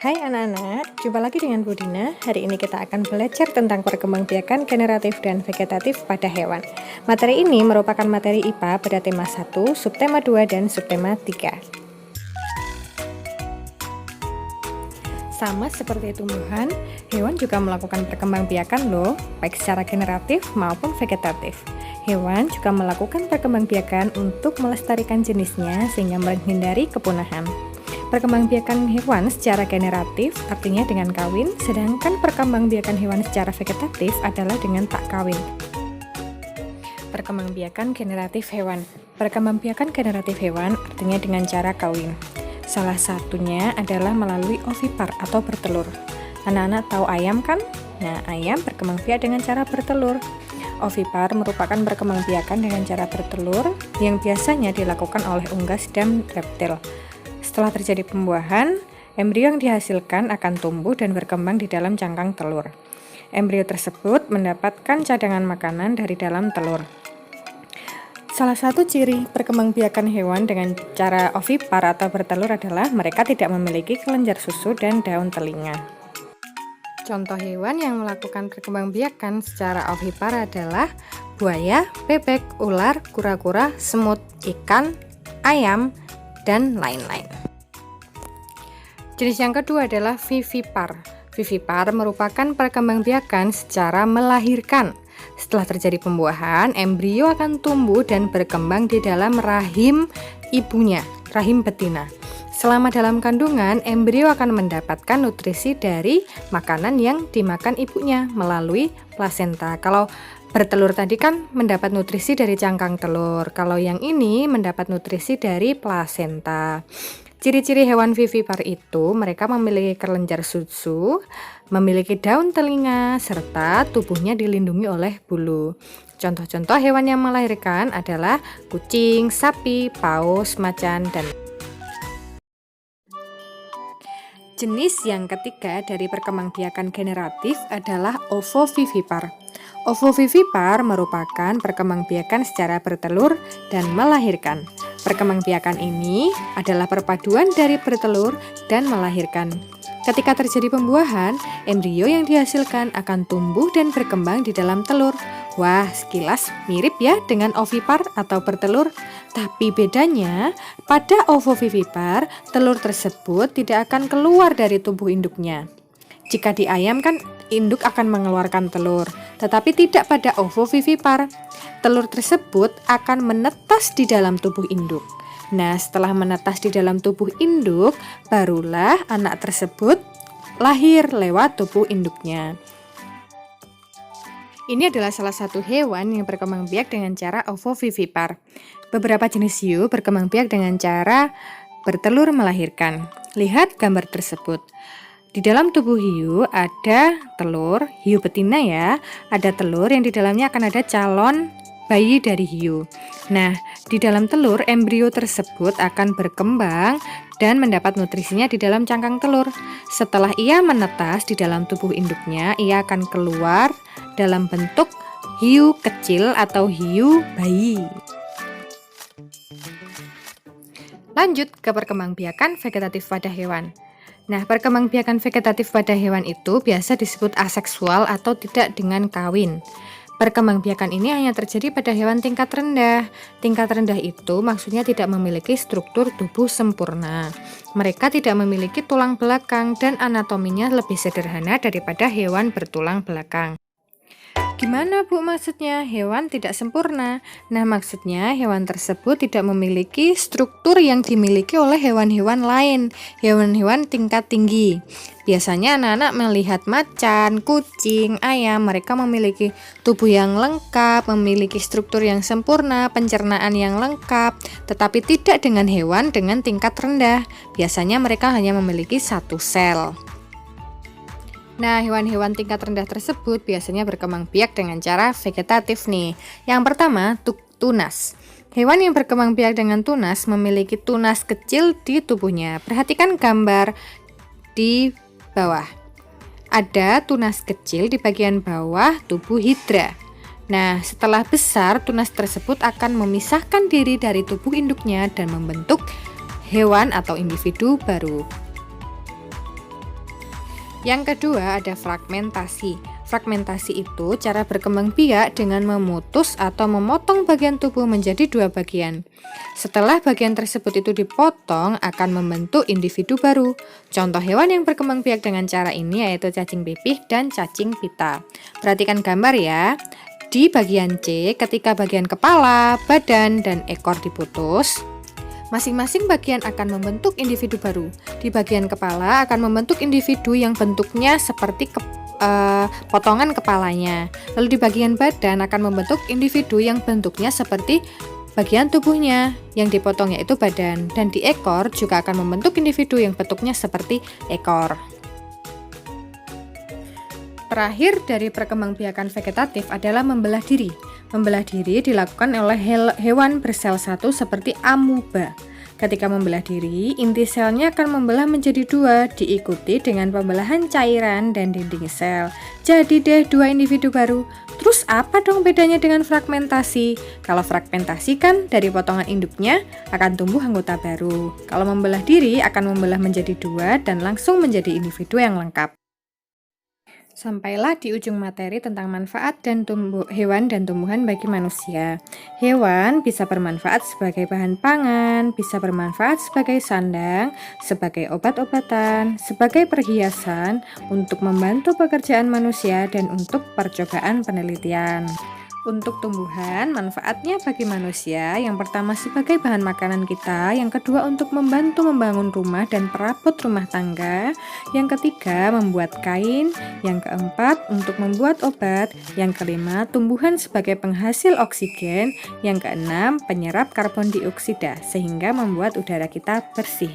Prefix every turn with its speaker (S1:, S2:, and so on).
S1: Hai anak-anak, jumpa lagi dengan Budina. Hari ini kita akan belajar tentang perkembangbiakan generatif dan vegetatif pada hewan. Materi ini merupakan materi IPA pada tema 1, subtema 2, dan subtema 3. Sama seperti tumbuhan, hewan juga melakukan perkembangbiakan loh, baik secara generatif maupun vegetatif. Hewan juga melakukan perkembangbiakan untuk melestarikan jenisnya sehingga menghindari kepunahan. Perkembangbiakan hewan secara generatif artinya dengan kawin, sedangkan perkembangbiakan hewan secara vegetatif adalah dengan tak kawin. Perkembangbiakan generatif hewan. Perkembangbiakan generatif hewan artinya dengan cara kawin. Salah satunya adalah melalui ovipar atau bertelur. Anak-anak tahu ayam kan? Nah, ayam berkembangbiak dengan cara bertelur. Ovipar merupakan perkembangbiakan dengan cara bertelur yang biasanya dilakukan oleh unggas dan reptil. Setelah terjadi pembuahan, embrio yang dihasilkan akan tumbuh dan berkembang di dalam cangkang telur. Embrio tersebut mendapatkan cadangan makanan dari dalam telur. Salah satu ciri perkembangbiakan hewan dengan cara ovipar atau bertelur adalah mereka tidak memiliki kelenjar susu dan daun telinga. Contoh hewan yang melakukan perkembangbiakan secara ovipar adalah buaya, bebek, ular, kura-kura, semut, ikan, ayam, dan lain-lain. Jenis yang kedua adalah vivipar. Vivipar merupakan perkembangbiakan secara melahirkan. Setelah terjadi pembuahan, embrio akan tumbuh dan berkembang di dalam rahim ibunya, rahim betina. Selama dalam kandungan, embrio akan mendapatkan nutrisi dari makanan yang dimakan ibunya melalui plasenta. Kalau bertelur tadi kan mendapat nutrisi dari cangkang telur. Kalau yang ini mendapat nutrisi dari plasenta. Ciri-ciri hewan vivipar itu mereka memiliki kelenjar susu, memiliki daun telinga, serta tubuhnya dilindungi oleh bulu. Contoh-contoh hewan yang melahirkan adalah kucing, sapi, paus, macan, dan jenis yang ketiga dari perkembangbiakan generatif adalah ovovivipar. Ovovivipar merupakan perkembangbiakan secara bertelur dan melahirkan. Perkembangbiakan ini adalah perpaduan dari bertelur dan melahirkan. Ketika terjadi pembuahan, embrio yang dihasilkan akan tumbuh dan berkembang di dalam telur. Wah, sekilas mirip ya dengan ovipar atau bertelur. Tapi bedanya, pada ovovivipar, telur tersebut tidak akan keluar dari tubuh induknya. Jika di ayam kan induk akan mengeluarkan telur, tetapi tidak pada ovovivipar. Telur tersebut akan menetas di dalam tubuh induk. Nah, setelah menetas di dalam tubuh induk, barulah anak tersebut lahir lewat tubuh induknya. Ini adalah salah satu hewan yang berkembang biak dengan cara ovovivipar. Beberapa jenis hiu berkembang biak dengan cara bertelur melahirkan. Lihat gambar tersebut. Di dalam tubuh hiu ada telur, hiu betina ya, ada telur yang di dalamnya akan ada calon bayi dari hiu. Nah, di dalam telur, embrio tersebut akan berkembang dan mendapat nutrisinya di dalam cangkang telur. Setelah ia menetas di dalam tubuh induknya, ia akan keluar dalam bentuk hiu kecil atau hiu bayi. Lanjut ke perkembangbiakan vegetatif pada hewan. Nah, perkembangbiakan vegetatif pada hewan itu biasa disebut aseksual atau tidak dengan kawin. Perkembangbiakan ini hanya terjadi pada hewan tingkat rendah. Tingkat rendah itu maksudnya tidak memiliki struktur tubuh sempurna. Mereka tidak memiliki tulang belakang dan anatominya lebih sederhana daripada hewan bertulang belakang. Gimana Bu maksudnya hewan tidak sempurna? Nah, maksudnya hewan tersebut tidak memiliki struktur yang dimiliki oleh hewan-hewan lain, hewan-hewan tingkat tinggi. Biasanya anak-anak melihat macan, kucing, ayam, mereka memiliki tubuh yang lengkap, memiliki struktur yang sempurna, pencernaan yang lengkap, tetapi tidak dengan hewan dengan tingkat rendah. Biasanya mereka hanya memiliki satu sel. Nah, hewan-hewan tingkat rendah tersebut biasanya berkembang biak dengan cara vegetatif nih. Yang pertama, tunas. Hewan yang berkembang biak dengan tunas memiliki tunas kecil di tubuhnya. Perhatikan gambar di bawah. Ada tunas kecil di bagian bawah tubuh hidra. Nah, setelah besar, tunas tersebut akan memisahkan diri dari tubuh induknya dan membentuk hewan atau individu baru. Yang kedua ada fragmentasi. Fragmentasi itu cara berkembang biak dengan memutus atau memotong bagian tubuh menjadi dua bagian. Setelah bagian tersebut itu dipotong, akan membentuk individu baru. Contoh hewan yang berkembang biak dengan cara ini yaitu cacing pipih dan cacing pita. Perhatikan gambar ya. Di bagian C, ketika bagian kepala, badan, dan ekor diputus, masing-masing bagian akan membentuk individu baru. Di bagian kepala akan membentuk individu yang bentuknya seperti potongan kepalanya. Lalu di bagian badan akan membentuk individu yang bentuknya seperti bagian tubuhnya yang dipotong yaitu badan. Dan di ekor juga akan membentuk individu yang bentuknya seperti ekor. Terakhir dari perkembangbiakan vegetatif adalah membelah diri. Membelah diri dilakukan oleh hewan bersel satu seperti amuba. Ketika membelah diri, inti selnya akan membelah menjadi dua, diikuti dengan pembelahan cairan dan dinding sel. Jadi deh dua individu baru. Terus apa dong bedanya dengan fragmentasi? Kalau fragmentasi kan dari potongan induknya akan tumbuh anggota baru. Kalau membelah diri akan membelah menjadi dua dan langsung menjadi individu yang lengkap. Sampailah di ujung materi tentang manfaat dan hewan dan tumbuhan bagi manusia. Hewan bisa bermanfaat sebagai bahan pangan, bisa bermanfaat sebagai sandang, sebagai obat-obatan, sebagai perhiasan, untuk membantu pekerjaan manusia, dan untuk percobaan penelitian. Untuk tumbuhan, manfaatnya bagi manusia yang pertama sebagai bahan makanan kita, yang kedua untuk membantu membangun rumah dan perabot rumah tangga, yang ketiga membuat kain, yang keempat untuk membuat obat, yang kelima tumbuhan sebagai penghasil oksigen, yang keenam penyerap karbon dioksida sehingga membuat udara kita bersih.